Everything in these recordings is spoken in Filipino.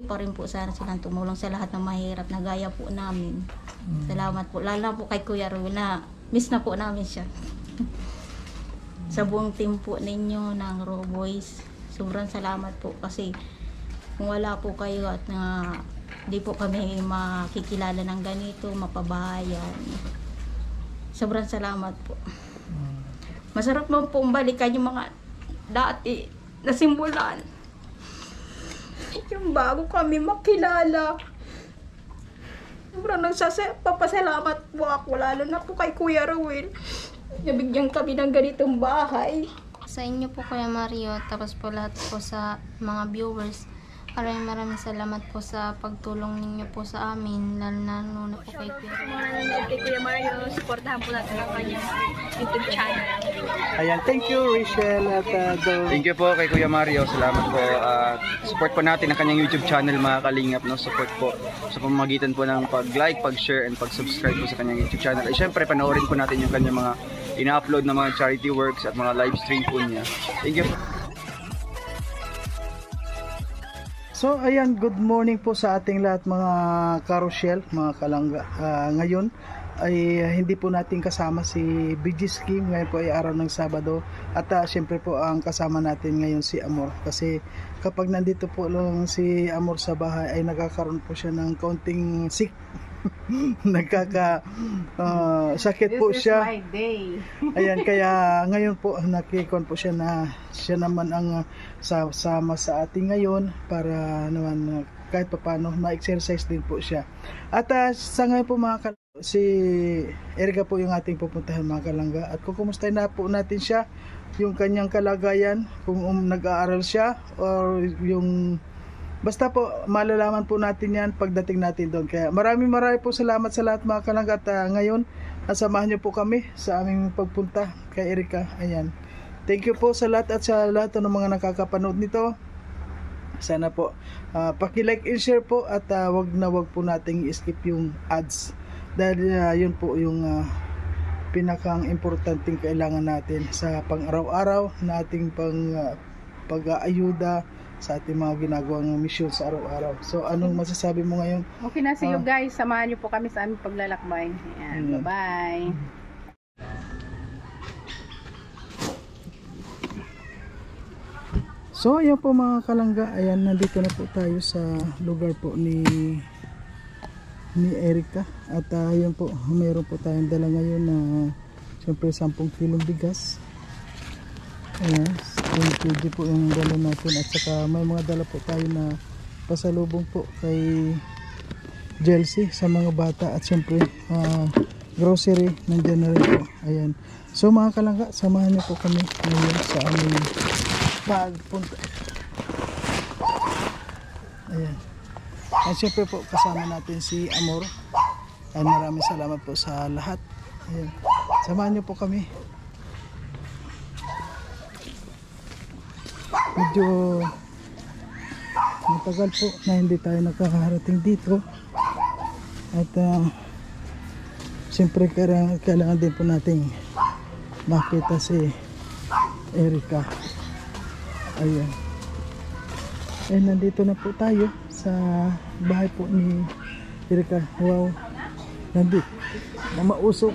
Pa rin po sana silang tumulong sa lahat ng mahirap na gaya po namin. Salamat po. Lalo po kay Kuya Ruel na miss na po namin siya. Sa buong team po ninyo ng Raw Boys, sobrang salamat po kasi kung wala po kayo at di po kami makikilala ng ganito, mapabahayan. Sobrang salamat po. Masarap mo pong balikan yung mga dati na simbulan. Yung bago kami makilala. Sobrang papasalamat po ako, lalo na po kay Kuya Ruel. Nabigyan kami ng ganitong bahay. Sa inyo po Kuya Mario, tapos po lahat po sa mga viewers. Maraming salamat po sa pagtulong ninyo po sa amin, lalo na po kay Kuya Mario. Mga nanonood kay Kuya Mario, supportahan po natin ang kanyang YouTube channel. Ayan, thank you Rachel at Thank you po kay Kuya Mario. Salamat po. Support po natin ang kanyang YouTube channel, mga kalingap, no? Support po sa pamamagitan po ng pag-like, pag-share, and pag-subscribe po sa kanyang YouTube channel. Ay syempre, panoorin po natin yung kanyang mga ina-upload na mga charity works at mga live stream po niya. Thank you. So ayan, good morning po sa ating lahat mga karosyel, mga kalangga. Ngayon ay hindi po natin kasama si BG Scheme. Ngayon po ay araw ng Sabado. At syempre po ang kasama natin ngayon si Amor. Kasi kapag nandito po lang si Amor sa bahay ay nagkakaroon po siya ng kaunting sick. Sakit po siya. This is my day. Ayan, kaya ngayon po nakikon po siya na siya naman ang sama sa ating ngayon para naman kahit paano ma-exercise din po siya. At sa ngayon po mga si Erica po yung ating pupuntahan mga kalangga, at kukumustahin na po natin siya, yung kanyang kalagayan, kung nag-aaral siya or yung basta po malalaman po natin yan pagdating natin doon. Kaya maraming po salamat sa lahat mga kalangga, at ngayon samahan niyo po kami sa aming pagpunta kay Erica. Ayan, thank you po sa lahat at sa lahat ng mga nakakapanood nito. Sana po paki-like and share po, at wag po nating i-skip yung ads, dahil yun po yung pinakang importanteng kailangan natin sa pang-araw-araw na ating pag-aayuda sa ating mga ginagawang misyon sa araw-araw. So anong masasabi mo ngayon? Okay na, see you guys. Samahan niyo po kami sa aming paglalakbay. Ayan, bye-bye. So ayan po mga kalangga, ayan, nandito na po tayo sa lugar po ni Erica. At ayan po, mayroon po tayong dala ngayon na siyempre 10 kilong bigas. Ayan, 10 kg po yung dala natin, at saka may mga dala po tayo na pasalubong po kay Chelsea sa mga bata, at siyempre grocery nandiyan na rin po. Ayan, so mga kalangga, samahan niyo po kami ngayon sa aming pagpunta. Ayan, at siyempre po kasama natin si Amor. Ay, maraming salamat po sa lahat. Ayan, samahan niyo po kami. Medyo matagal po na hindi tayo nakakarating dito, at siyempre kailangan din po nating makita si Erica. Ayan, nandito na po tayo sa bahay po ni Erica. Wow, nandito na mausok.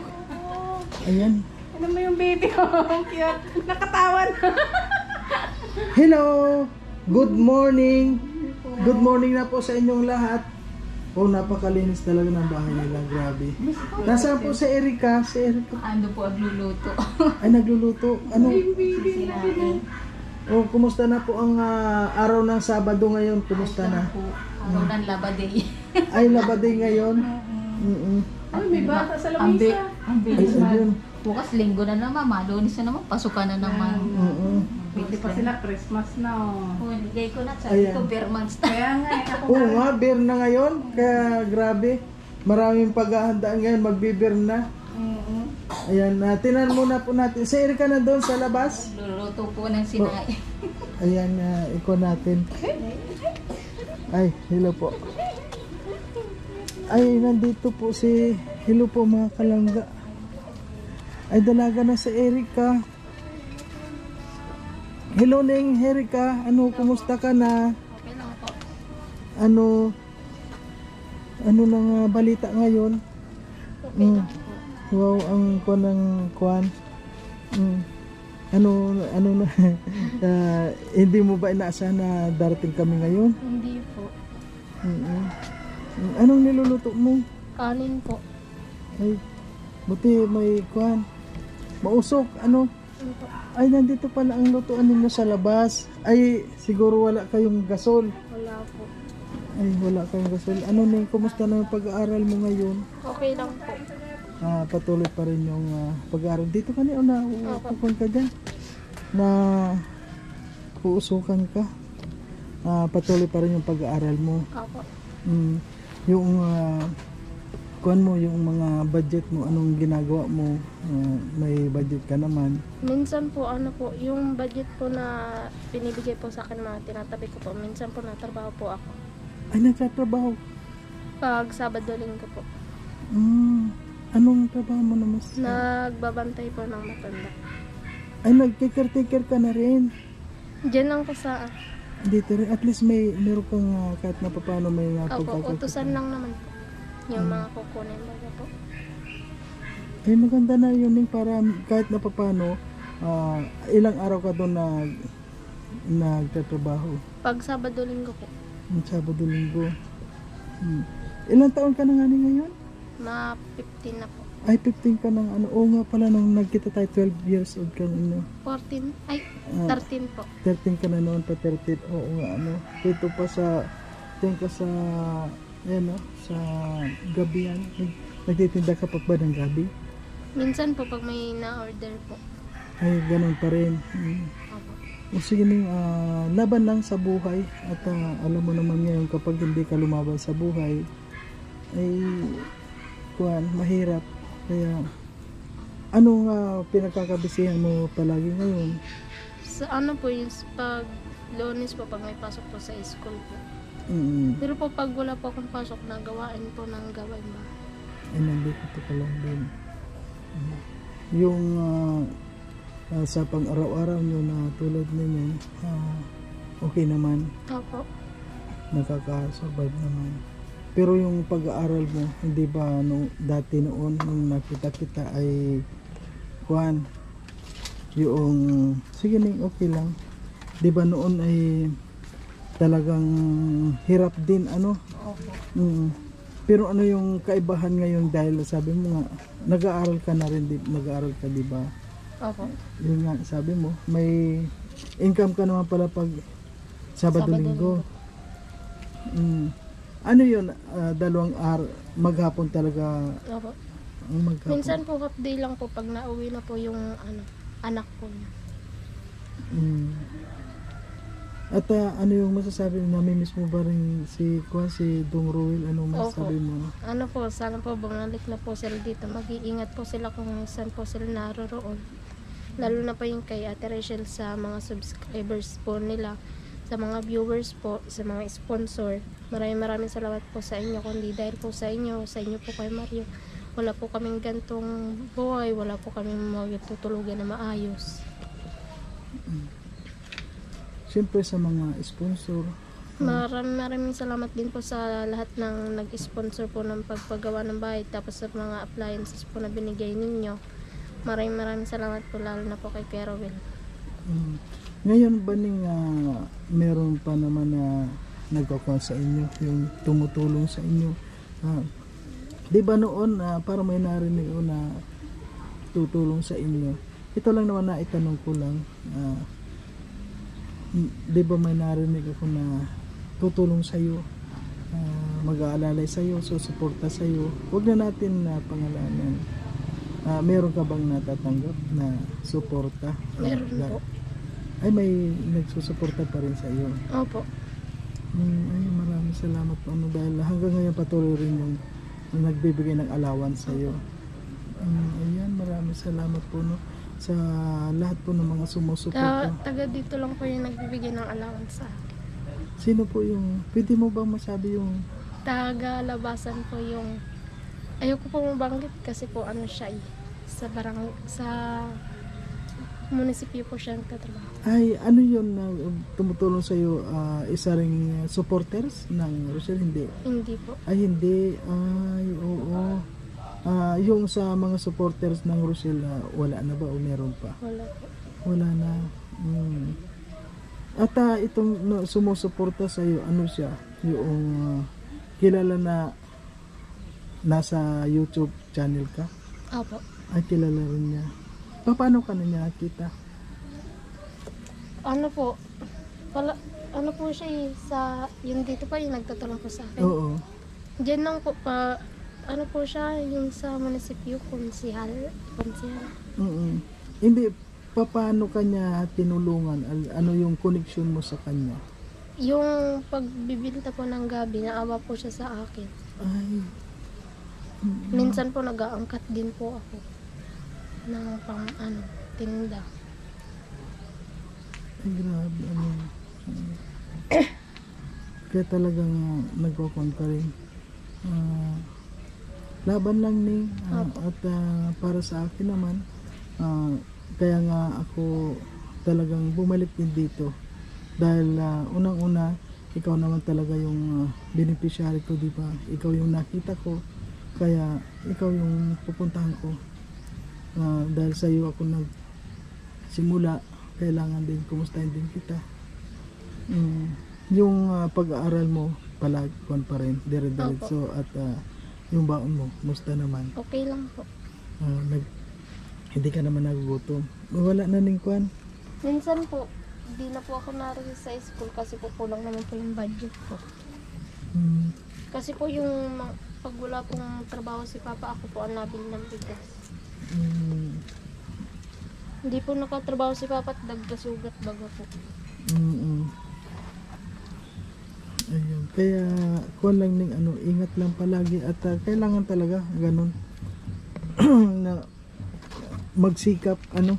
Ayan, Ano mo yung baby? Ang cute. Nakatawan. hello, good morning. Good morning na po sa inyong lahat. Oh, napakalinis talaga ng bahay nila, grabe. Nasaan po si Erica? Si Erica Ando po agluluto. ay nagluluto. Ano? Oh, kumusta na po ang araw ng Sabado ngayon? Kumusta na? Araw ng Laba Day. Ay, Laba Day ngayon. Ay, may bata sa lamisa. Ang bilis Ay, ayun. bukas linggo na naman, Lunes na naman, pasukan na naman. Hindi pa sila Christmas na. Oh, nigay ko na sa Ayan. ito, bare months na. Kaya nga, ako Oo nga, beer na ngayon. Kaya grabe. Maraming paghahandaan ngayon, magbe-beer na. Ayan, tinan muna po natin. Si Erica na doon sa labas. Luluto po ng sinay. Ayan, iko natin. Ay, hello po. Ay, nandito po si, hello po mga kalangga. Ay, dalaga na si Erica. Hello Ning, Erica. Ano, kumusta ka na? Okay lang po. ano lang balita ngayon? Okay lang po. Wow, ang kuan ng kuan. Ano na hindi mo ba inaasahan na darating kami ngayon? Hindi po. Anong niluluto mo? Kanin po. Ay, buti may kuan. Mausok, ano? Ano po? Ay, nandito pala ang lutuan ninyo sa labas. Ay, siguro wala kayong gasol. Wala po. Ay, wala kayong gasol. Ano na, kumusta na yung pag-aaral mo ngayon? Okay lang po. Patuloy pa rin yung pag-aaral. Dito ka niyo na uupukan ka dyan. Na uusukan ka. Patuloy pa rin yung pag-aaral mo. Opo. Yung kuan mo, yung mga budget mo, anong ginagawa mo? May budget ka naman. Minsan po, ano po, yung budget po na binibigay po sa akin, mga tinatabi ko po, minsan po natrabaho po ako. Ay, nagtatrabaho. Pag Sabado, Linggo po. Anong trabaho mo naman? Nagbabantay po ng matanda. Ay, nagkikartiker ka na rin. Diyan lang po sa, Dito rin. At least meron kang kahit na paano may opo, utusan lang naman po. Yung mga kukunin baga po. Ay, maganda na yun para kahit na paano, ilang araw ka doon nagtatrabaho. Pag Sabado, Linggo po. Sabado, Linggo. Ilang taon ka na nga ngayon? Mga 15 na po. Ay, 15 ka ng ano. Oo nga pala, nung nagkita tayo, 12 years old ka ano. 14, ay, 13 po. 13 ka na noon pa 13. Oo nga, ano. Dito pa sa, tingin ka sa, ayan o, sa gabi yan. Nagtitinda ka pa ba ng gabi? Minsan po pag may na-order po. Ay, ganun pa rin. Opo. O sige ning, laban lang sa buhay. At alam mo naman ngayon, kapag hindi ka lumaban sa buhay, ay, mahirap. Kaya, anong pinagkakabisihan mo palagi ngayon? Sa ano po yung pag Lunes po pag may pasok po sa school po. Pero po pag wala po akong pasok na gawain po ng gawain ba? Ay, nandito ka lang din. Yung sa pang-araw-araw nyo na tulad ninyo, okay naman. Opo. Nakaka-survive naman. Pero yung pag-aaral mo, hindi ba dati noon nung nakita kita ay kuan yung sige ning okay lang. 'Di ba noon ay talagang hirap din ano? Opo. Pero ano yung kaibahan ngayon dahil sabi mo nga nag-aaral ka na rin, nag-aaral ka 'di ba? Opo. Yun nga sabi mo, may income ka naman pala pag Sabado Linggo. Ano yun, dalawang maghapon talaga? Opo. Maghapon. Minsan po half day lang po pag nauwi na po yung anak po niya. At ano yung masasabi, namimiss mo ba rin si Dong Ruel? Ano masasabi mo? Ano po, sana po bumalik na po sila dito. Mag-iingat po sila kung saan po sila naroroon. Lalo na po yung kay Ate Rachel sa mga subscribers po nila, sa mga viewers po, sa mga sponsor. Maraming salamat po sa inyo. Kundi dahil po sa inyo po kay Mario, wala po kaming gantong buhay, wala po kaming magtutulugan na maayos. Siyempre sa mga sponsor. Maraming salamat din po sa lahat ng nag-sponsor po ng pagpagawa ng bahay, tapos sa mga appliances po na binigay ninyo. Maraming salamat po, lalo na po kay Kuya Rowel. Ngayon ba meron pa naman na nagkakawa sa inyo, yung tumutulong sa inyo? Di ba noon para may narinig ko na tutulong sa inyo? Ito lang naman na itanong ko lang. Di ba may narinig ako na tutulong sa iyo, mag-aalalay sa iyo, susuporta sa iyo? Huwag na natin pangalanan. Meron ka bang natatanggap na suporta? Meron po. Ay, may nagsusuporta pa rin sa iyo? Opo. Ay, maraming salamat po. Dahil hanggang ngayon patuloy rin yung nagbibigay ng allowance sa iyo. Ayan, maraming salamat po sa lahat po ng mga sumusuporta. Taga dito lang po yung nagbibigay ng allowance sa akin. Sino po yung, pwede mo bang masabi yung Taga Labasan po yung, ayoko po mabanggit kasi po ano siya sa munisipyo po siya nagtatrabaho. Ay, ano yun na tumutulong sa iyo? Isa ring supporters ng Rochelle? Hindi. Hindi po. Ay, hindi. Ay, oo. Yung sa mga supporters ng Rochelle, wala na ba o meron pa? Wala po. Wala na. At itong sumusuporta sa iyo, ano siya? Yung kilala na nasa YouTube channel ka? Opo. Ay, kilala rin niya. Paano ka na niya nakita? Ano po, ano po siya sa, yung dito pa yung nagtutulong po sa akin. Oo. Diyan lang po pa, ano po siya, yung sa munisipyo, konsihal. Hindi, paano ka niya tinulungan? Ano yung connection mo sa kanya? Yung pagbibinta po ng gabi, naawa po siya sa akin. Ay, Minsan po nag-aangkat din po ako ng pang tinda. ay grabe. Kaya talagang nagkukon ka rin. Laban lang ni. At para sa akin naman, kaya nga ako talagang bumalik din dito. Dahil unang-una, ikaw naman talaga yung beneficiary ko, di ba? Ikaw yung nakita ko. Kaya ikaw yung pupuntahan ko. Dahil sa iyo ako nagsimula, kailangan din kumustahin din kita. Yung pag-aaral mo palagi pa rin, dire-diretso, at yung baon mo, musta naman? Okay lang po. Hindi ka naman nagugutom. Wala na ning kwan. Minsan po, hindi na po ako naroon sa school kasi po kulang naman po yung budget po. Kasi po yung pag wala pong trabaho si Papa, ako po ang nabili ng bigas. Hindi po nakatrabaho si Papa at dagdasugat baga po. Ayun. Kaya kuwan lang ning ingat lang palagi at kailangan talaga ganun na magsikap Okay.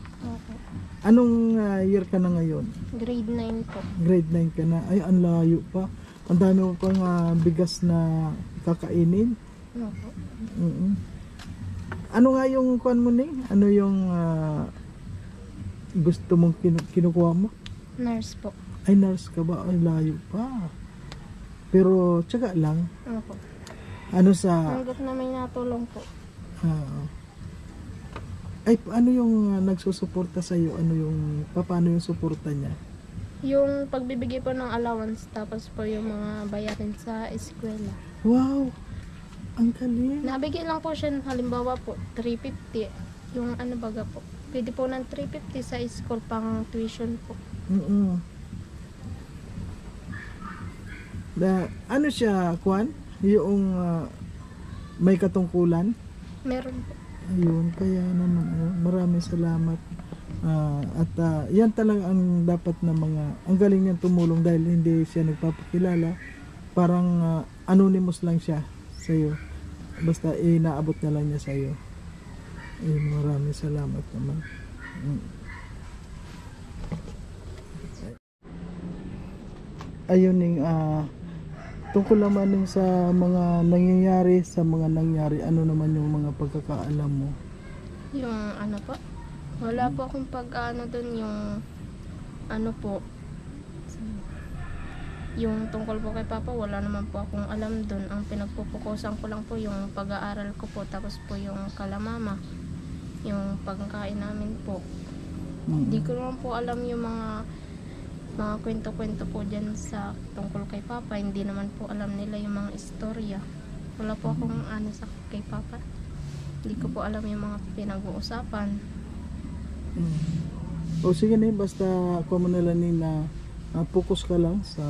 Anong year ka na ngayon? Grade 9 po. Grade 9 ka na. Ay, ang layo pa. Ang dami mo pang bigas na kakainin. Opo. Ano nga yung kuwan mo ning? Ano yung gusto mong kinukuha mo? Nurse po. Ay, nurse ka ba? Ay, layo pa. Pero tsaga lang. Opo. Ano sa Hanggat na may natulong po. ay, ano yung nagsusuporta sa iyo? Ano yung paano yung suporta niya? Yung pagbibigay po ng allowance, tapos po yung mga bayarin sa eskwela. Wow! Ang galing. Nabigay lang po siya, halimbawa po, 350. Yung ano baga po. Pwede po ng 350 sa school pang tuition po. Ano siya, Kwan? Yung may katungkulan? Meron po. Ayun, kaya naman maraming salamat. At yan talaga ang dapat na ang galing niyang tumulong dahil hindi siya nagpapakilala. Parang anonymous lang siya sa iyo. Basta inaabot na lang niya sa iyo. Ayun, maraming salamat naman. Ayun ning tungkol naman yung sa mga nangyayari, ano naman yung mga pagkakaalam mo? Yung ano po? Wala po akong doon yung ano po. Yung tungkol po kay Papa, wala naman po akong alam doon. Ang pinagpupukusan ko lang po yung pag-aaral ko po, tapos po yung kalamama, yung pagkain namin po. Hindi ko naman po alam yung mga kwento-kwento po dyan sa tungkol kay Papa. Hindi naman po alam nila yung mga istorya. Wala po akong sa kay Papa. Hindi ko po alam yung mga pinag-uusapan. O sige na, basta ako mo nila na focus ka lang sa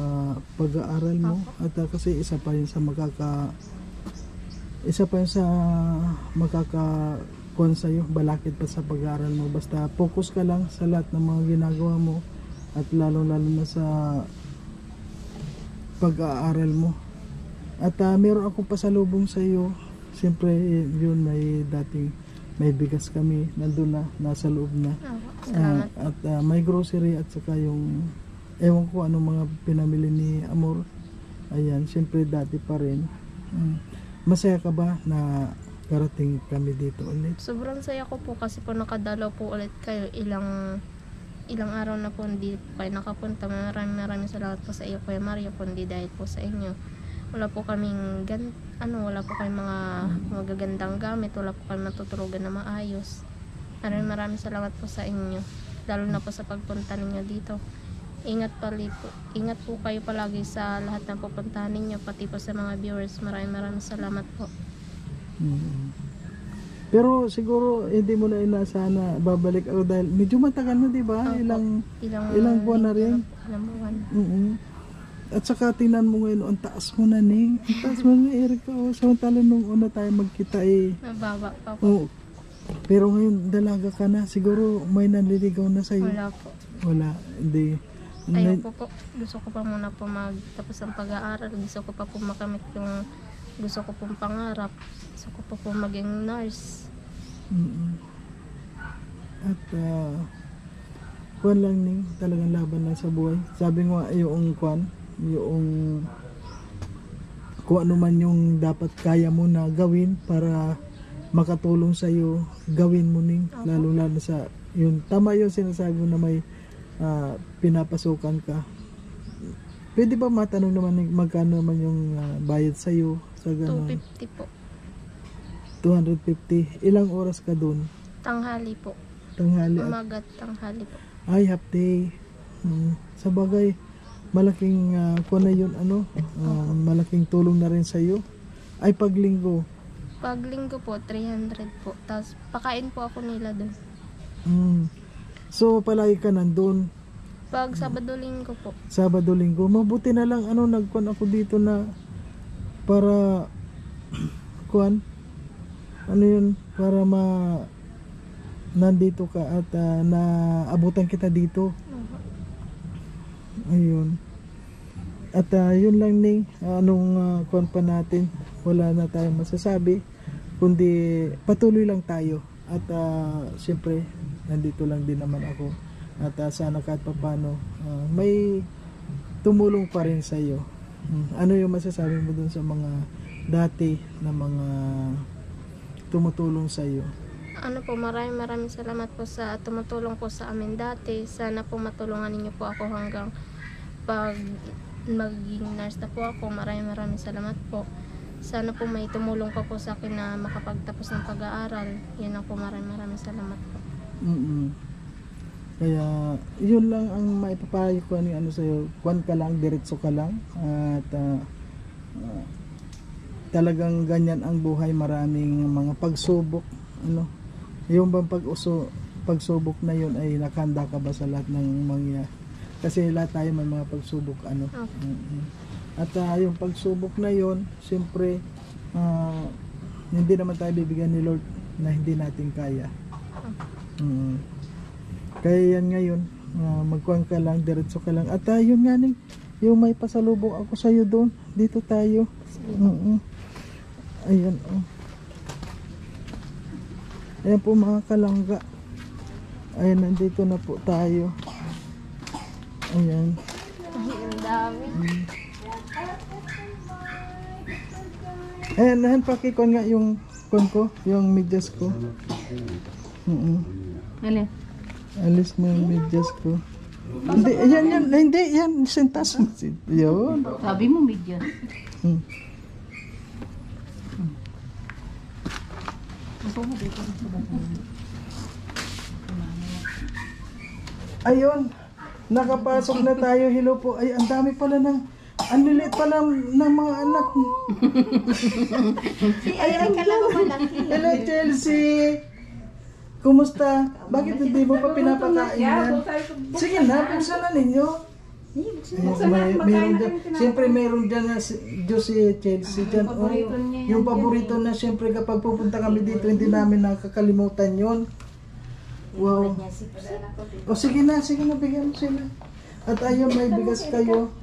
pag-aaral mo. At kasi isa pa yun sa makakakuan sa'yo, balakid pa sa pag-aaral mo. Basta focus ka lang sa lahat ng mga ginagawa mo. At lalo na sa pag-aaral mo. At meron akong pasalubong sa iyo. Siyempre yun, may bigas kami, nandun na, nasa loob na. At may grocery at saka yung ewan ko anong mga pinamili ni Amor. Ayan, siyempre dati pa rin. Masaya ka ba na karating kami dito ulit? Sobrang saya ko po kasi po nakadalaw po ulit kayo. Ilang ilang araw na po hindi po kayo nakapunta. Maraming salamat po sa iyo, Kuya Mario, kundi dahil po sa inyo. Wala po kaming wala po kaming mga magagandang gamit, wala po kaming matutulugan na maayos. Maraming salamat po sa inyo. Lalo na po sa pagpunta ninyo dito. Ingat po kayo palagi sa lahat ng pupuntahan ninyo, pati po sa mga viewers. Maraming salamat po. Pero siguro hindi mo na inaasahan na babalik ako dahil medyo matagal na, di ba? Opo. Ilang buwan na rin. Ilang buwan. At saka tingnan mo ngayon, ang taas mo na, Ning. Ang taas mo na, Erica. Samantala nung una tayo magkita Mababa pa po. Pero ngayon, dalaga ka na. Siguro may nanliligaw na sa'yo. Wala po. Wala, hindi. Ayoko po. Gusto ko pa muna po magtapos ang pag-aaral. Gusto ko pa po makamit yung gusto ko pong pangarap. Gusto ko pa po maging nurse. At kuwan lang, Ning, talagang laban lang sa buhay. Sabi nga yung kung ano man yung dapat kaya mo na gawin para makatulong sa iyo, gawin mo, Ning. Lalo sa yun, tama yung sinasabi mo na may pinapasukan ka. Pwede ba matanong naman, Ning, magkano naman yung bayad sa iyo sa ganun? 250 po. 250. Ilang oras ka doon? Tanghali po. Tanghali. Umaga at tanghali po. Ay, half day. Sa bagay, malaking kuwan na yun, malaking tulong na rin sa iyo. Ay, paglinggo. Paglinggo po, 300 po. Tapos, pakain po ako nila doon. So, palagi ka nandun. Pag Sabado-Linggo po. Sabado-Linggo. Mabuti na lang, nagkuhan ako dito na para kuwan. Para nandito ka at naabutan kita dito. Ayun. At yun lang, Ning, anong kuwan pa natin, wala na tayong masasabi, kundi patuloy lang tayo. At siyempre, nandito lang din naman ako. At sana kahit papano, may tumulong pa rin sa iyo. Ano yung masasabi mo dun sa mga dati na mga tumutulong sa iyo? Maraming salamat po sa tumutulong po sa amin dati. Sana po matulungan ninyo po ako hanggang pag maging nurse na po ako. Maraming salamat po. Sana po may tumulong pa po sa akin na makapagtapos ng pag-aaral. Yun ako, maraming salamat po. Kaya yun lang ang maipapayo ko sa'yo. Kuwan ka lang, diretso ka lang. At talagang ganyan ang buhay. Maraming mga pagsubok. Yung bang pagsubok na yun ay nakahanda ka ba sa lahat ng mga, kasi lahat tayo may mga pagsubok. At yung pagsubok na yun, siyempre hindi naman tayo bibigyan ni Lord na hindi natin kaya. Kaya yan ngayon, magkuhan ka lang, diretso ka lang. At yun nga, Ning, yung may pasalubong ako sa iyo doon, dito tayo. Ayan, ayan po mga kalangga. Ayan, nandito na po tayo. Ayan. Ang dami. Ayan, pakikon nga yung kon ko, yung medyas ko. Alis mo yung medyas ko. Hindi, yan, sentas mo. Yun. Sabi mo, media. Ayun, nakapasok na tayo. Hello po. Ay, ang dami pala ang lilit pala ng mga anak. Ay, kala ko malaki. Hello, Chelsea. Kumusta? Bakit hindi mo pa pinapakain yan? Sige na, buksan na ninyo. Meron dyan. Siyempre meron dyan na Diyos si Chelsea dyan. Yung paborito na siyempre kapag pupunta kami dito, hindi namin nakakalimutan yon. Wow. O sige na, bigyan mo sila. At ayun, may bigas kayo.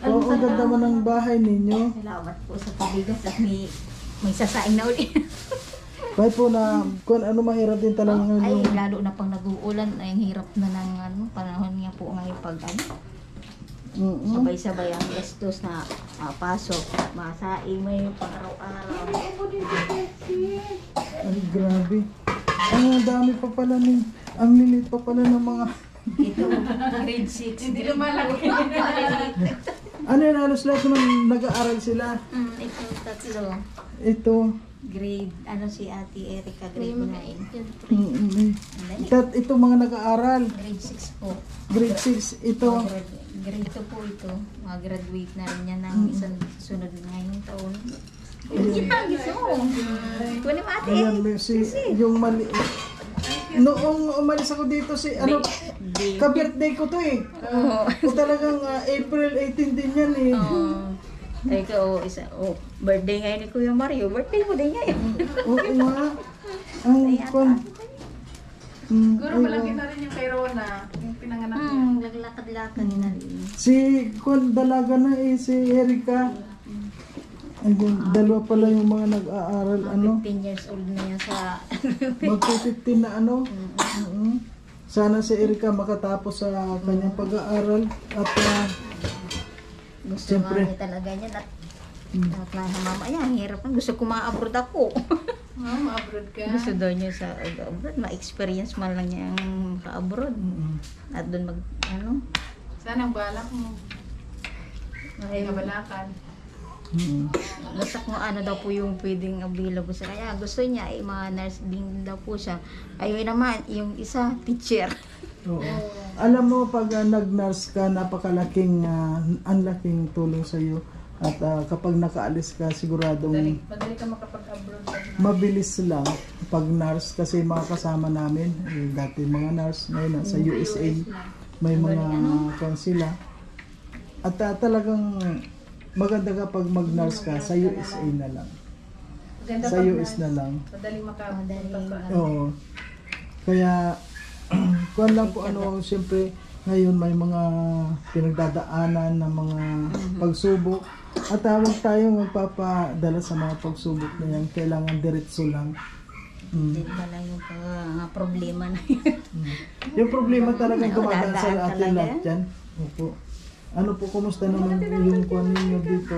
Oo, ang ganda mo ng bahay ninyo. Salamat po sa pabigas at may sasaing na uli. Kahit po na kung ano mahirap din talaga Ay, ngayon. lalo na pang nag-uulan, ay hirap na ng panahon niya po ngayon pag sabay-sabay ang gastos na pasok, masaing, may pang-araw-araw. Ay, grabe. Ang dami pa pala ang lilit pa pala ng mga Ito, grade 6. Hindi lumalaki. Ano yan, halos lahat naman nag-aaral sila. Ito, tatlo. Ito. Grade, si Ate Erica, May grade mga 9. Ito mga nag-aaral. Grade 6 po. Grade 6. Ito. Grade 2 po ito. Mag-graduate na rin yan ng isang sunod ngayong taon. Yan, gusto mo. Kunin mo ate. Ayan, yung mali. Noong umalis ako dito ka-birthday ko to eh. O talagang April 18 din yan eh. Ay ko, birthday ngayon ni Kuya Mario. Birthday mo din ngayon. Oo nga. Ang kon. Siguro malaki na rin yung kay Rona, yung pinanganak niya. Naglakad-lakad na rin. Si kon dalaga na eh, si Erica. Ayun, dalawa pala yung mga nag-aaral, 15 years old na yan sa... magpo-15 na Sana si Erica makatapos sa kanyang pag-aaral at Gusto siyempre. nga niya talaga niya. At mama, yan, hirap na. Gusto ko ma-abroad ako. Ma-abroad ka. Gusto daw niya sa abroad, ma-experience man lang niya ang ka-abroad. At doon Sana ang balak mo. Kabalakan. Basta kung ano daw po yung pwedeng available sa kaya gusto niya mga nurse din daw po siya. Ayun naman yung isa teacher. Oo. Alam mo pag nag-nurse ka, napakalaking ang laking tulong sa iyo at kapag nakaalis ka siguradong Madali ka makapag-abroad. mabilis lang pag nurse kasi mga kasama namin dati mga nurse ngayon sa USA may mga sila at talagang maganda kapag mag-nurse ka sa USA na lang. Sa US na lang. Madaling makapunta sa Oo. Kaya, kuwan lang po siyempre, ngayon may mga pinagdadaanan ng mga pagsubok. At huwag tayong magpapadala sa mga pagsubok na yan. Kailangan diretso lang. Hindi pa lang yung problema na yun. Yung problema talagang dumadaan sa Dadaan atin talaga. lahat yan. Opo. Ano po, kumusta naman yung kuwan ninyo dito?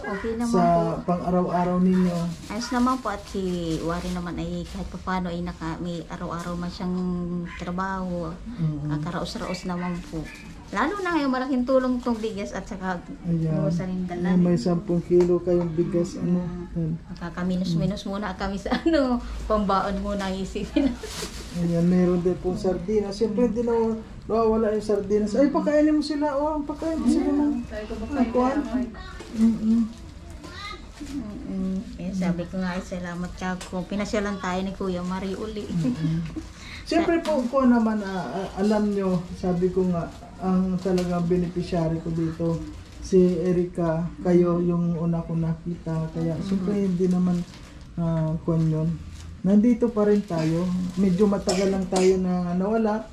Okay naman Sa po. pang-araw-araw ninyo? Ayos naman po at si Wari naman ay kahit pa paano ay may araw-araw man siyang trabaho. Kakaraos-raos naman po. Lalo na ngayon malaking tulong itong bigas at saka sa rin dala. May 10 kilo kayong bigas. Yan. Makakaminos-minos muna kami sa pambaon muna ang isipin. Ayan, meron din pong sardinas. Siyempre, hindi na nawawala yung sardinas. Ay, pakainin mo sila. Pakainin mo sila ng kuwan. Sabi ko nga ay salamat ka kung pinasyalan tayo ni Kuya Mario uli. Siyempre po ko naman, alam nyo, sabi ko nga, ang talagang beneficiary ko dito, si Erica, kayo yung una ko nakita. Kaya siyempre hindi naman kuwan yun. Nandito pa rin tayo. Medyo matagal lang tayo na nawala.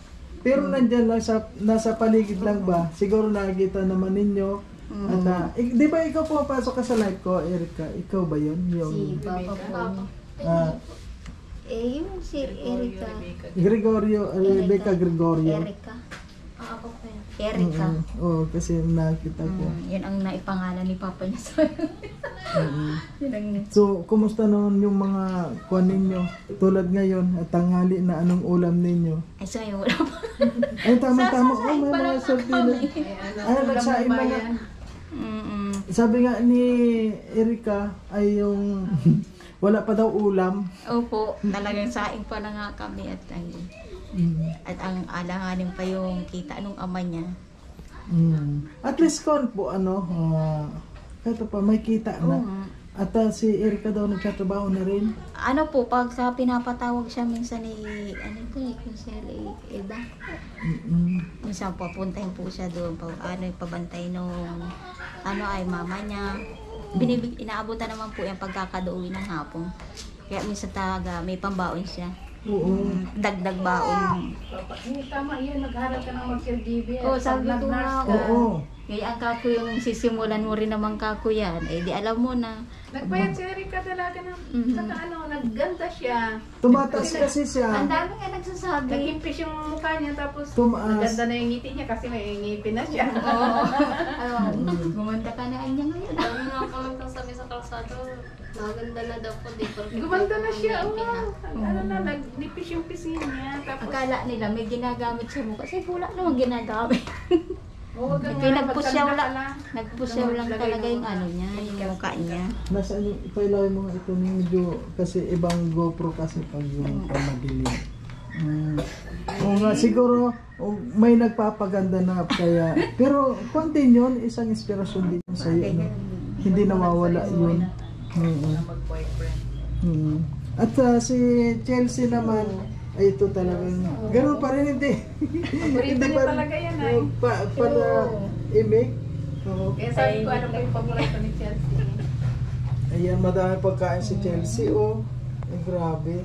Pero nandyan lang, nasa paligid lang ba? Siguro nakikita naman ninyo. At di ba ikaw pumapasok ka sa live ko, Erica? Ikaw ba yun? Si Papa po. Yung si Erica. Gregorio, Rebecca Gregorio. Erica. Ako po yan. Erica. Oo, kasi nakita ko. Yun ang naipangalan ni Papa niya sa yun ang So, kumusta naman yung mga kuwan ninyo? Tulad ngayon, at tanghali na anong ulam ninyo? ay so yung wala pa. Ay, tama-tama. May mga sardinas. Ay, nagsain ba mga. yan? Sabi nga ni Erica ay yung wala pa daw ulam. Opo, talagang saing pa na nga kami at ang alanganin pa yung kita nung ama niya. At least kon po kahit pa may kita na. At si Erica daw nagtatrabaho na rin. Ano po, pagka pinapatawag siya minsan ni, kung siya Eda. Minsan papuntahin po siya doon, pabantay nung, ay mama niya. Inaabutan naman po yung pagkakadauwi ng hapon. Kaya minsan talaga may pambaon siya. Oo. Dagdag baon. Hindi tama yan, mag-aral ka ng mag-caregiver. Sabi ko nga, Oo. kaya ang kako yung sisimulan mo rin naman kako yan, di alam mo na. Nagpayat si Erica talaga ng, saka nagganda siya. Tumataas kasi Ang siya. dami nga nagsasabi. Nag-impis yung mukha niya, tapos Tumaas. naganda na yung ngiti niya kasi may ngipin na siya. Gumanda ka na niya ngayon. Dami nga po nagsasabi sa kalsada ato, maganda na daw po. Di perfect Gumanda na siya, ngipin na. Ano na, nagnipis yung pisngi niya. Tapos, Akala nila may ginagamit siya mo kasi wala namang ginagamit. huwag kang Pinagpusyaw magsalita lang. na. Nagpusyaw lang talaga yung ano niya, yung mukha niya. Nasaan yung ipailawin mo nga ito ni medyo kasi ibang GoPro kasi pag yung pamadilim. Oo nga, siguro may nagpapaganda na kaya. Pero konti yun, isang inspirasyon din sa iyo. No? Hindi nawawala yun. At si Chelsea naman, ay ito talagang, ganoon pa rin hindi. Paborito niya talaga yan ay. Pala imig. Oo. Kaya sabi ko, ano pa yung paborito ni Chelsea? Ayan, madami pagkain si Chelsea. Oh, grabe.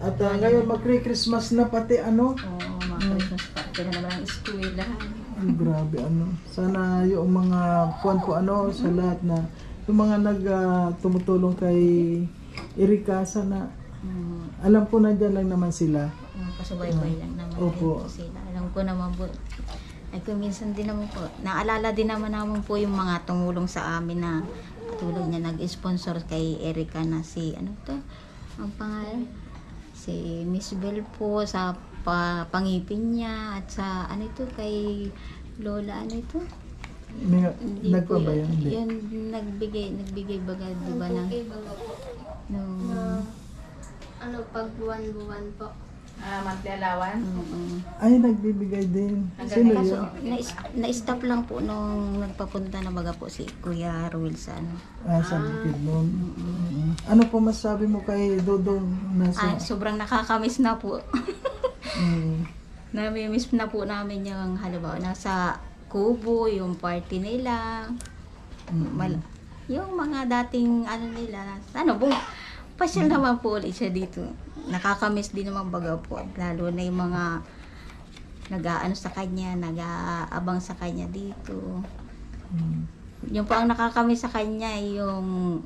At ngayon magre-Christmas na pati ano. Oo, mga Christmas party na naman ang eskwelahan. Grabe ano. Sana yung mga kuwan po ano sa lahat na yung mga tumutulong kay Erika sana alam ko nandiyan lang naman sila. Kasubaybay lang naman Opo. din po sila. Alam ko naman po. Ay kung minsan din naman po, naalala din naman po yung mga tumulong sa amin na tulong niya nag-sponsor kay Erika na si ano to, ang pangalan? Si Miss Bell po sa pangipin niya at sa ano ito kay Lola ano ito? Hindi po Nagpa ba yan? Hindi. yun nagbigay baga di ba ng Okay, baga po. nung Ano, pag buwan-buwan po. Monthly allowance? Ay, nagbibigay din. Sino Kaso, yun? na-stop lang po nung nagpapunta na baga po si Kuya Ruel sa ano. Sa bukid nun. Ano po masabi mo kay Dodong nasa... Sobrang nakakamiss na po. Mm. Nami-miss na po namin yung halimbawa nasa Kubo, yung party nila. Yung mga dating ano nila. Ano po, pasyal naman po ulit siya dito. Nakakamiss din naman baga po. Lalo na yung mga nag-aano sa kanya, nag-aabang sa kanya dito. Yung po ang nakakamiss sa kanya yung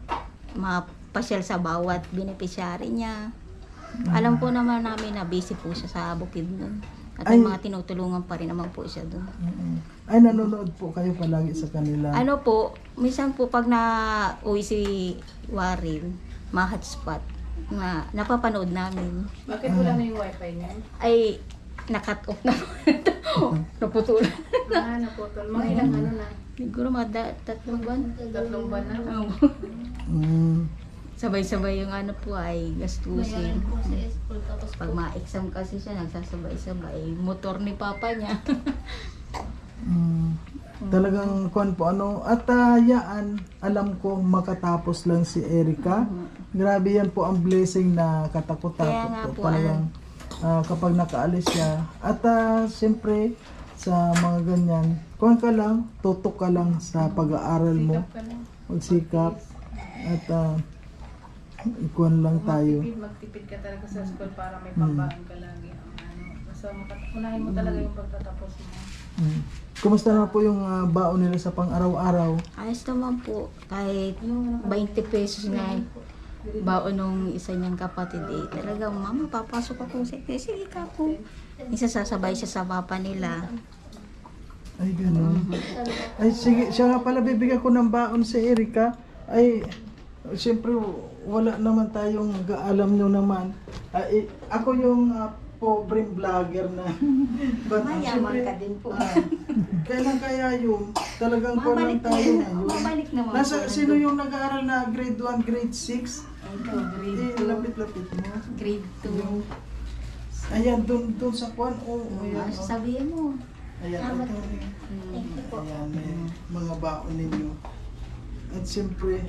mapasyal sa bawat beneficiary niya. Alam po naman namin na busy po siya sa bukid nun. At may mga tinutulungan pa rin naman po siya doon. Ay, nanonood po kayo palagi sa kanila. Ano po, minsan po pag na-uwi si Warren, ma-hotspot, na napapanood namin. Bakit wala na yung wifi niya? Ay, nakat off na po. Naputulan. Naputol. Mga ilang ano na? Siguro mga 3 buwan. 3 buwan na. Sabay-sabay yung ano po ay gastusin. Po sa school tapos Pag ma-exam kasi siya, nagsasabay-sabay. Motor ni papa niya. Talagang kuwan po ano. At yaan, alam ko makatapos lang si Erika. Grabe yan po ang blessing na Kaya katakot-takot nga po. po, Talagang kapag nakaalis siya. At siyempre, sa mga ganyan, kuwan ka lang, tutok ka lang sa pag-aaral mo. Magsikap. At ikuan lang tayo. Magtipid ka talaga sa school para may pambaon ka lagi. So, unahin mo talaga yung pagtatapos mo. Kumusta na po yung baon nila sa pang-araw-araw? Ayos naman po. Kahit 20 pesos na baon nung isa niyang kapatid eh. Talagang, mama, papasok ako. Sige ka po. Isa sasabay siya sa papa nila. Ay, gano'n. Ay, sige, siya nga pala bibigyan ko ng baon si Erika. Ay, siyempre, wala naman tayong alam nyo naman. Ako yung pobreng vlogger na. But, Mayaman ka din po. kailan kaya yun? Talagang ko lang tayo ngayon. Mabalik naman po. Sino yung nag-aaral na grade 1, grade 6? Ito, grade 2. Lapit-lapit mo. Grade 2. Ayan, dun sa kwan. Ayan, Ano sasabihin mo? Ayan, ito. Ayan, mga baon ninyo. At siyempre,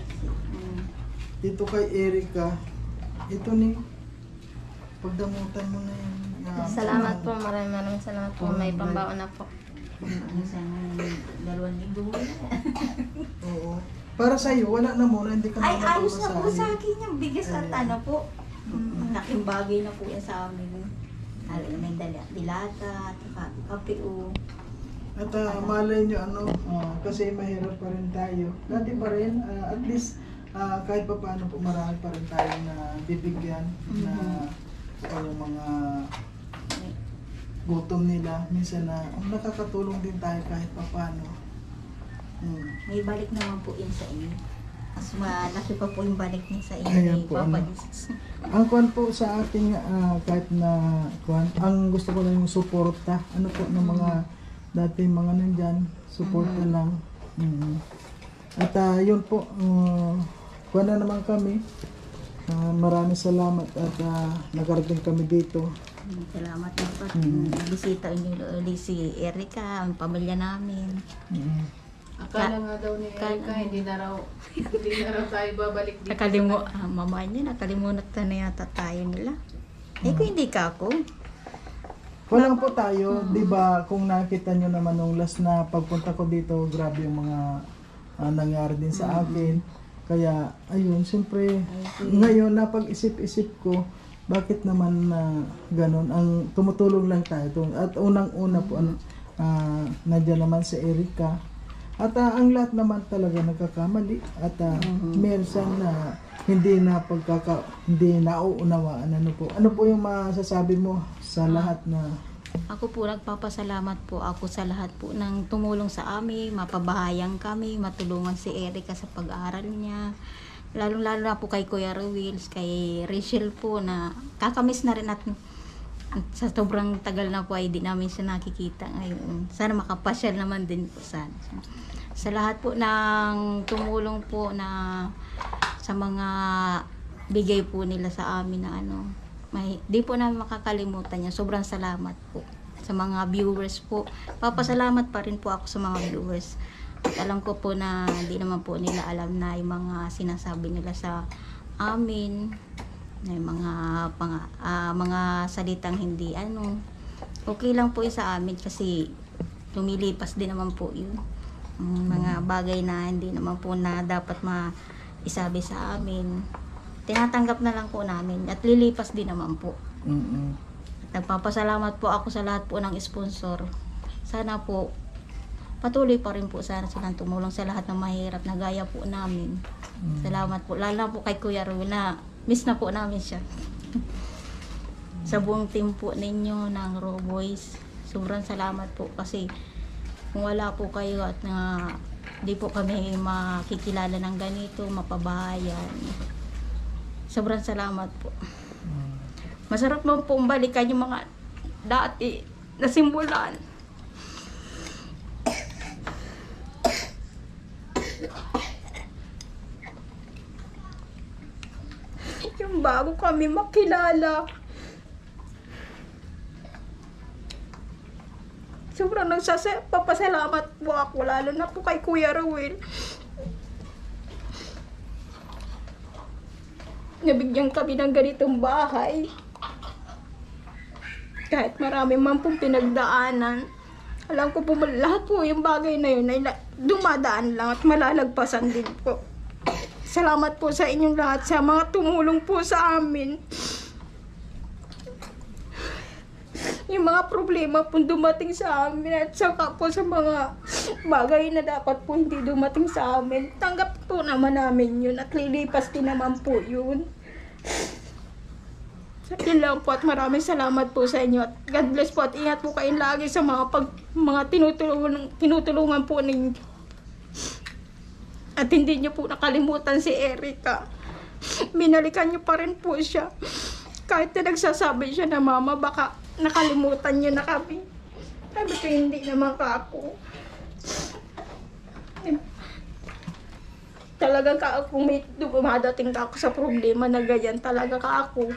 dito kay Erika, ito ni, pagdamutan mo na yun. Salamat po, maraming salamat po. May pambaon na po. Isang 2,000. Oo. Para sa iyo, wala na muna, hindi ka Ay, na ayos na po sa matumasahin. akin yung bigas at ano po. Laking bagay na po yan sa amin. May dilata, at kape o. At malay nyo, kasi mahirap pa rin tayo. Dati pa rin, at least, kahit pa paano po, marami pa rin tayo na bibigyan na yung mga gutom nila. Minsan na nakakatulong din tayo kahit pa paano. May balik naman po yun sa inyo. mas malaki pa po yung balik niya sa inyo Ayan ni po, Papa ano. Jesus. Ang kuan po sa akin kahit na kuan, ang gusto ko lang yung suporta. Ano po ng mga dating mga nandyan, suporta lang. At yun po, kuan na naman kami. Maraming salamat at nagarating kami dito. Salamat na po. Bisita niyo ulit si Erica, ang pamilya namin. Akala nga daw ni Erica, hindi na raw tayo babalik dito. Mama niya, nakalimutan na yata tayo nila. Kung hindi ka ako. Walang po tayo, di ba kung nakita nyo naman nung last na pagpunta ko dito, grabe yung mga nangyari din sa akin. Kaya, ayun, siyempre, ngayon napag-isip-isip ko, bakit naman ganun, ang tumutulong lang tayo. At unang-una po, nandiyan naman si Erica. At ang lahat naman talaga nagkakamali. At minsan na hindi nauunawaan. Ano po yung masasabi mo sa lahat na... Ako po, nagpapasalamat po ako sa lahat po ng tumulong sa amin, mapabahayang kami, matulungan si Erica sa pag-aaral niya. Lalo-lalo na po kay Kuya Ruils, kay Rachel po na kakamiss na rin at sa sobrang tagal na po ay di namin siya nakikita ngayon. Sana makapasyal naman din po sana. Sa lahat po ng tumulong po na sa mga bigay po nila sa amin na di po namin makakalimutan yan. Sobrang salamat po sa mga viewers po. Papasalamat pa rin po ako sa mga viewers. At alam ko po na hindi naman po nila alam na yung mga sinasabi nila sa amin, na yung mga salitang hindi okay lang po yun sa amin kasi lumilipas din naman po yun. Mga bagay na hindi naman po na dapat maisabi sa amin, tinatanggap na lang po namin at lilipas din naman po. At nagpapasalamat po ako sa lahat po ng sponsor. Sana po patuloy pa rin po sana silang tumulong sa lahat ng mahirap na gaya po namin. Salamat po. Lalo po kay Kuya Ruel na miss na po namin siya. Sa buong team po ninyo ng Raw Boys, sobrang salamat po kasi kung wala po kayo at di po kami makikilala ng ganito, mapabahayan. Sobrang salamat po. Masarap mo pong balikan yung mga dati na simbulan. Yung bago kami makilala. Sobrang papasalamat po ako, lalo na po kay Kuya Ruel. Nabigyan kami ng ganitong bahay. Kahit marami man pong pinagdaanan. Alam ko po, lahat po yung bagay na yun ay dumadaan lang at malalagpasan din po. Salamat po sa inyong lahat, sa mga tumulong po sa amin. Yung mga problema po dumating sa amin at saka po sa mga bagay na dapat po hindi dumating sa amin. Tanggap po naman namin yun at lilipas din naman po yun. Yun lang po at maraming salamat po sa inyo at God bless po at ingat po kayo lagi sa mga tinutulungan po ninyo. At hindi nyo po nakalimutan si Erica. Binalikan nyo pa rin po siya. Kahit na nagsasabi siya na mama baka nakalimutan nyo na kami. Sabi ko hindi naman ka ako. Talagang kung may dumadating ka ako sa problema na ganyan, talaga ka ako.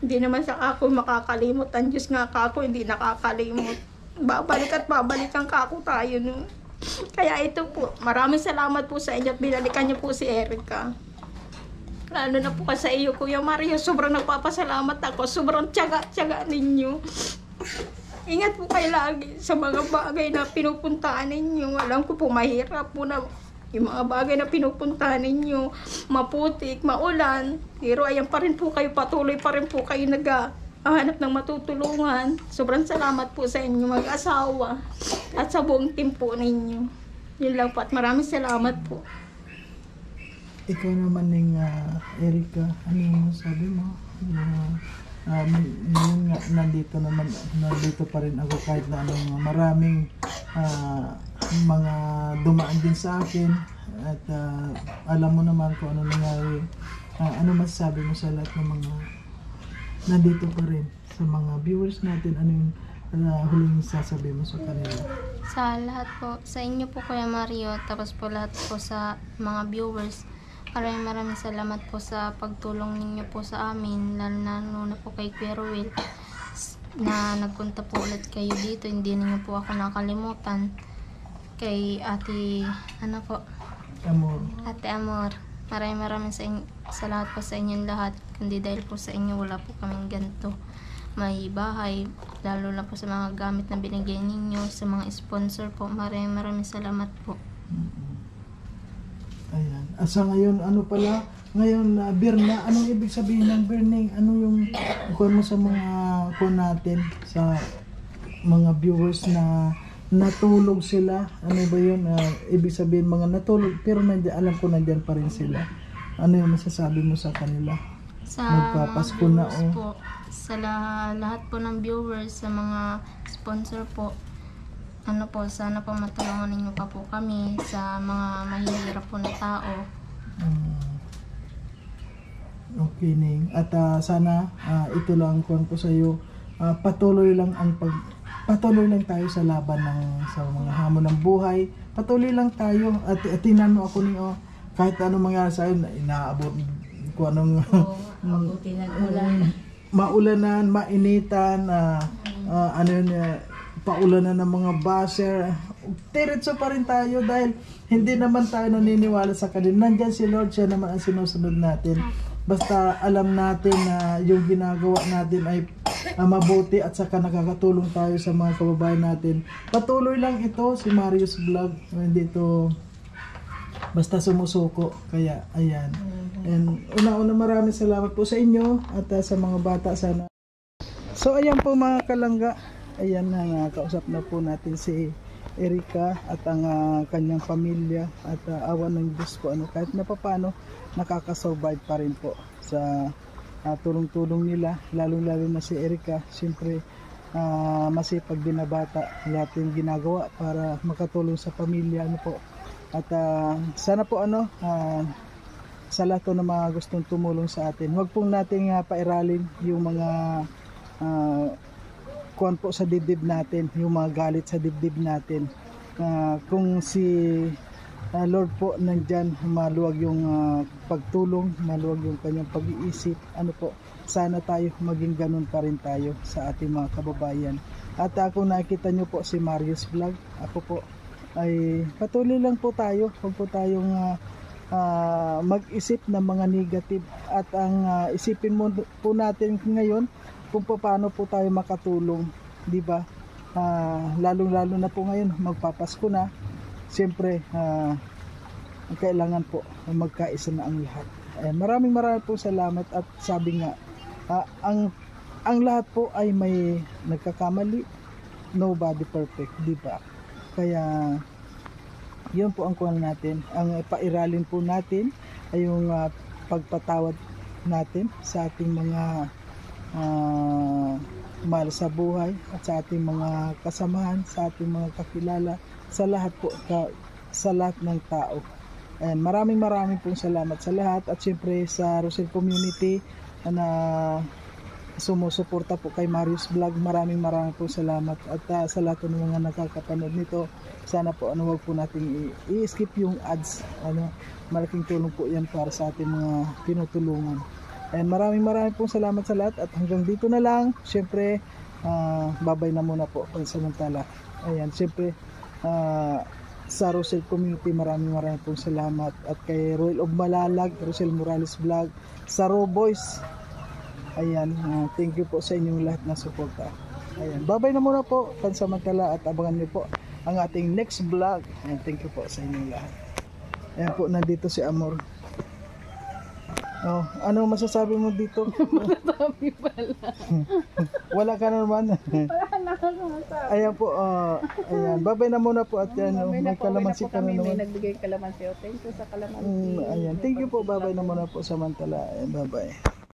Hindi naman sa ako makakalimot. Ang Diyos nga ka ako, hindi nakakalimot. Babalik at babalikan ka ako tayo. No? Kaya ito po, maraming salamat po sa inyo at binalikan niyo po si Erica. Lalo na po sa iyo, Kuya Mario, sobrang nagpapasalamat ako. Sobrang tiyaga-tiyaga ninyo. Ingat po kayo lagi sa mga bagay na pinupuntaan ninyo. Alam ko po, mahirap po na yung mga bagay na pinupuntahan ninyo, maputik, maulan, pero ayan pa rin po kayo, patuloy pa rin po kayo naghahanap ng matutulungan. Sobrang salamat po sa inyo mag-asawa at sa buong team po ninyo. Yun lang po at maraming salamat po. Ikaw naman ng Erica, ano yung sabi mo? Ngayon nga, nandito pa rin ako kahit na maraming mga dumaan din sa akin. at alam mo naman kung ano nangyari. Ano masasabi mo sa lahat ng mga nandito pa rin, sa mga viewers natin? Ano yung huling sasabihin mo sa kanila? Sa lahat po, sa inyo po Kuya Mario, tapos po lahat po sa mga viewers, maraming salamat po sa pagtulong ninyo po sa amin, lalo na po kay Kuya Ruel, na nagpunta po ulit kayo dito. Hindi ninyo po ako nakalimutan. Kay Ate, Amor. Ate Amor, maraming sa lahat po sa inyong lahat. Kundi dahil po sa inyo, wala po kaming ganito. May bahay, lalo na po sa mga gamit na binigay ninyo, sa mga sponsor po. Maraming salamat po. Ayan. Asa ngayon, ngayon, Birna, anong ibig sabihin ng burning? Ano yung kuha mo sa mga kuha natin, sa mga viewers na natulog sila? Ano ba yun? Ibig sabihin mga natulog, pero alam ko nandiyan pa rin sila. Ano yung masasabi mo sa kanila? Sa Magpapasko mga na, viewers po, sa lahat po ng viewers, sa mga sponsor po, sana po matulungan ninyo pa po kami sa mga mahihirap po na tao. Okay, Ning. At sana ito lang kuhan ko sa iyo. Patuloy lang tayo sa laban sa mga hamon ng buhay. Patuloy lang tayo at tingnan mo ako kahit anong mangyari sa akin, inaabot ko anong Mabuti na ulan. maulanan, mainitan, paulanan ng mga basher. Diretso pa rin tayo dahil hindi naman tayo naniniwala sa kanila. Nandyan si Lord, siya naman ang sinusunod natin. Basta alam natin na yung ginagawa natin ay mabuti at saka nakakatulong tayo sa mga kababayan natin. Patuloy lang ito, si Marius Vlog. Hindi ito basta sumusuko. Kaya ayan. And una-una maraming salamat po sa inyo at sa mga bata sana. So ayan po mga kalangga. Ayan na, nakausap na po natin si Erica at ang kanyang pamilya at awan ng Diyos po kahit na paano nakakasurvive pa rin po sa tulong-tulong nila, lalong-lalo na si Erica. Siyempre masipag din na bata, lahat yung ginagawa para makatulong sa pamilya po. At sana po sa lahat ng mga gustong tumulong sa atin, huwag pong nating pairalin yung mga kuwan po sa dibdib natin, yung mga galit sa dibdib natin. Kung si Lord po nandyan, maluwag yung pagtulong, maluwag yung kanyang pag-iisip, sana tayo maging ganun pa rin tayo sa ating mga kababayan. At kung nakikita nyo po si Marius Vlog, ako po ay patuloy lang po tayo, huwag po tayong mag-isip ng mga negative, at ang isipin mo po natin ngayon kung paano po tayo makatulong, di ba? Lalong-lalo na po ngayon, magpapasko na. Siyempre, kailangan po magkaisa na ang lahat. Maraming po salamat. At sabi nga, ang lahat po ay may nagkakamali, nobody perfect, di ba? Kaya yun po ang kuwan natin. Ang pairalin po natin ay yung pagpatawad natin sa ating mga mahal sa buhay at sa ating mga kasamahan, sa ating mga kakilala, sa lahat po, sa lahat ng tao. And maraming pong salamat sa lahat, at syempre sa Rosel Community na sumusuporta po kay Marius Vlog. Maraming pong salamat, at sa lahat ng mga nakakapanood nito, sana po wag po nating i-skip yung ads. Malaking tulong po yan para sa ating mga tinutulungan. And maraming pong salamat sa lahat, at hanggang dito na lang. Siyempre, babay na muna po pansamantala. Ayan, siyempre, sa Rosel Community, maraming pong salamat. At kay Royal of Malalag, Rosel Morales Vlog, sa Raw Boys, ayan, thank you po sa inyong lahat na suporta. Ayan, babay na muna po pansamantala, at abangan niyo po ang ating next vlog. Ayan, thank you po sa inyong lahat. Ayan po, nandito si Amor. Ano masasabi mo dito? Marami pala. Wala ka na naman. Ayan po, ayan. Babay na muna po, at yan, may kalamansi ka na naman. May nagbigay kalamansi. Thank you sa kalamansi. Ayan, thank you po. Babay na muna po samantala. Ayan, bye-bye.